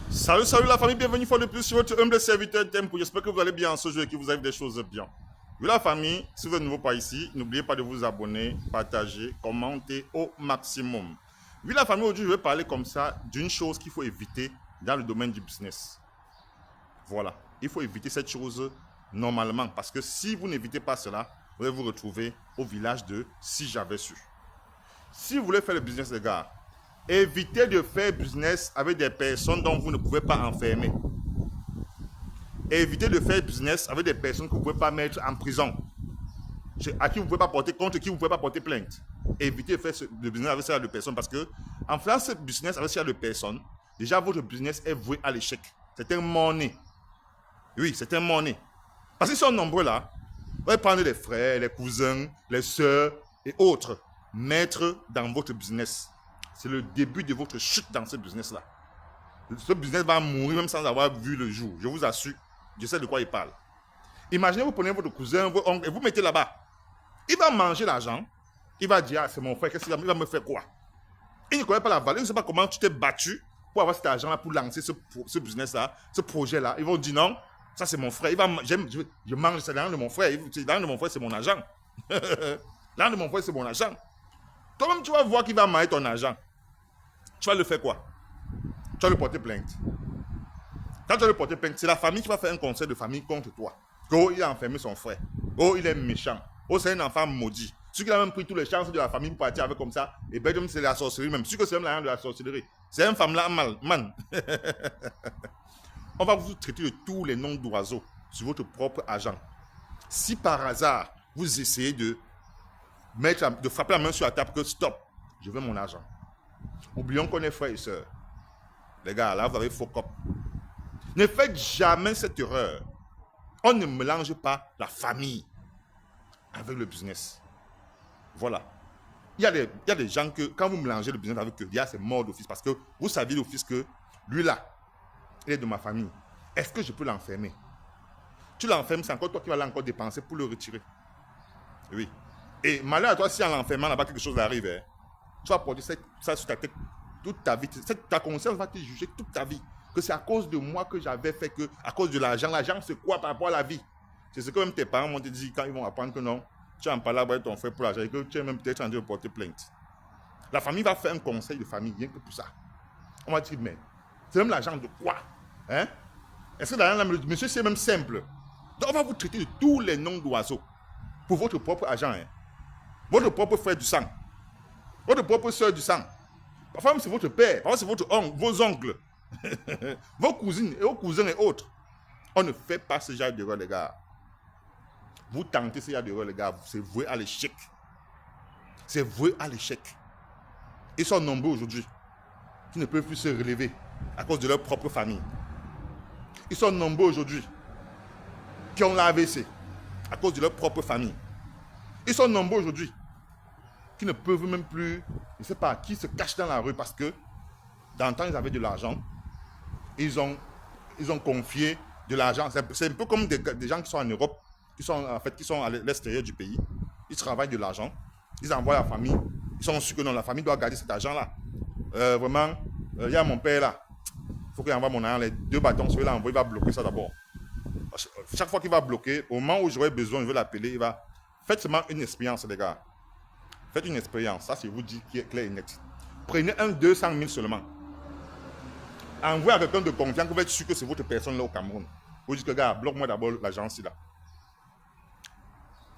Salut la famille, bienvenue une fois de plus sur votre humble serviteur Tempo. J'espère que vous allez bien ce jour et que vous avez des choses bien. Oui la famille, si vous êtes nouveau par ici, n'oubliez pas de vous abonner, partager, commenter au maximum. Oui la famille, aujourd'hui je vais parler comme ça d'une chose qu'il faut éviter dans le domaine du business. Voilà, il faut éviter cette chose normalement parce que si vous n'évitez pas cela, vous allez vous retrouver au village de si j'avais su. Si vous voulez faire le business les gars, évitez de faire business avec des personnes dont vous ne pouvez pas enfermer. Évitez de faire business avec des personnes que vous ne pouvez pas mettre en prison, à qui vous ne pouvez pas porter, contre qui vous ne pouvez pas porter plainte. Évitez de faire le business avec ce genre de personnes parce que en faisant ce business avec ce genre de personnes, déjà votre business est voué à l'échec. C'est un money. Oui, c'est un money. Parce qu'ils sont nombreux là. Vous allez prendre les frères, les cousins, les soeurs et autres, mettre dans votre business. C'est le début de votre chute dans ce business-là. Ce business va mourir même sans avoir vu le jour. Je vous assure, je sais de quoi il parle. Imaginez, vous prenez votre cousin, votre oncle, et vous mettez là-bas. Il va manger l'argent. Il va dire, ah, c'est mon frère, qu'est-ce qu'il va, il va me faire quoi? Il ne connaît pas la valeur, il ne sait pas comment tu t'es battu pour avoir cet argent-là, pour lancer ce business-là, ce projet-là. Ils vont dire, non, ça c'est mon frère. Je mange, c'est l'argent de mon frère. L'argent de mon frère, c'est mon argent. L'argent de mon frère, c'est mon argent. Toi-même, tu vas voir qu'il va manger ton argent. Tu vas le faire quoi? Tu vas le porter plainte. Quand tu vas le porter plainte, c'est la famille qui va faire un conseil de famille contre toi. Oh, il a enfermé son frère. Oh, il est méchant. Oh, c'est un enfant maudit. Celui qui a même pris toutes les chances de la famille pour partir avec comme ça. Et ben, c'est la sorcellerie même. Celui que c'est même l'argent de la sorcellerie. C'est un femme là, man. On va vous traiter de tous les noms d'oiseaux sur votre propre argent. Si par hasard, vous essayez de frapper la main sur la table que stop, je veux mon argent. Oublions qu'on est frères et sœurs. Les gars, là, vous avez faux cop. Ne faites jamais cette erreur. On ne mélange pas la famille avec le business. Voilà. Il y a des gens que, quand vous mélangez le business avec eux, c'est mort d'office. Parce que vous saviez d'office que lui là, il est de ma famille. Est-ce que je peux l'enfermer? Tu l'enfermes, c'est encore toi qui vas encore dépenser pour le retirer. Oui. Et malheur à toi, si en l'enfermant là-bas quelque chose arrive, hein, tu vas porter ça sur ta tête toute ta vie. Ta conscience va te juger toute ta vie. Que c'est à cause de moi que j'avais fait que, à cause de l'argent. L'argent, c'est quoi par rapport à la vie? C'est ce que même tes parents m'ont dit quand ils vont apprendre que non, tu en parles avec ton frère pour l'argent et que tu es même peut-être en train de porter plainte. La famille va faire un conseil de famille, rien que pour ça. On va dire, mais c'est même l'argent de quoi? Hein? Est-ce que l'argent, monsieur, c'est même simple? Donc, on va vous traiter de tous les noms d'oiseaux pour votre propre argent. Hein? Votre propre frère du sang. Votre propre soeur du sang. Parfois, c'est votre père. Parfois, c'est votre oncle, vos oncles. Vos cousines et vos cousins et autres. On ne fait pas ce genre d'erreur, les gars. Vous tentez ce genre d'erreur, les gars, c'est voué à l'échec. C'est voué à l'échec. Ils sont nombreux aujourd'hui qui ne peuvent plus se relever à cause de leur propre famille. Ils sont nombreux aujourd'hui qui ont l'AVC à cause de leur propre famille. Ils sont nombreux aujourd'hui qui ne peuvent même plus, je ne sais pas, qui se cachent dans la rue parce que dans le temps, ils avaient de l'argent. Ils ont confié de l'argent. C'est un peu comme des gens qui sont en Europe, qui sont à l'extérieur du pays. Ils travaillent de l'argent. Ils envoient à la famille. Ils sont sûrs que non, la famille doit garder cet argent-là. Vraiment, il y a mon père là. Il faut qu'il envoie mon argent. Les 2 bâtons, celui-là envoie, il va bloquer ça d'abord. Chaque fois qu'il va bloquer, au moment où j'aurai besoin, je vais l'appeler, il va. Faites seulement une expérience, les gars. Faites une expérience. Ça, c'est vous dit qui est clair et net. Prenez 200 000 seulement. Envoyez à quelqu'un de confiance que vous êtes sûr que c'est votre personne là au Cameroun. Vous dites que, gars, bloque-moi d'abord l'agence là.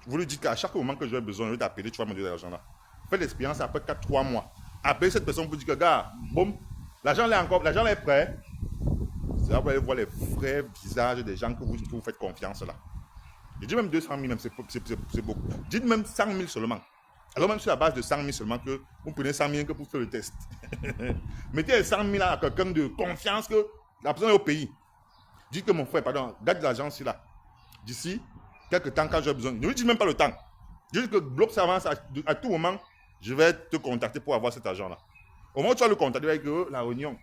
Vous lui dites qu'à chaque moment que j'ai besoin, je vais t'appeler, tu vas me donner l'argent là. Faites l'expérience après 4-3 mois. Appelez cette personne, vous dites que, gars, boum, l'argent là est prêt. C'est là que vous allez voir les vrais visages des gens que vous faites confiance là. Je dis même 200 000, même c'est beaucoup. Dites même 100 000 seulement. Alors même sur la base de 100 000 seulement que vous prenez 100 000 que pour faire le test. Mettez les 100 000 à quelqu'un de confiance que la personne est au pays. Dites que mon frère, pardon, garde l'agence là. D'ici quelques temps quand j'ai besoin. Ne lui dites même pas le temps. Dites que bloc ça avance à tout moment, je vais te contacter pour avoir cet argent là. Au moment où tu vas le contacter avec la réunion.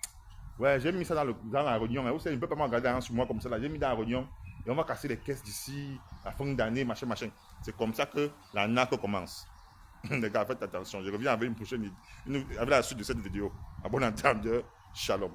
Ouais, j'ai mis ça dans la réunion. Mais vous savez, il ne peut pas me garder sur moi comme ça là. J'ai mis dans la réunion et on va casser les caisses d'ici à la fin d'année, machin. C'est comme ça que la NAC commence. Les gars, faites attention. Je reviens avec une prochaine avec la suite de cette vidéo. À bon entendeur, shalom.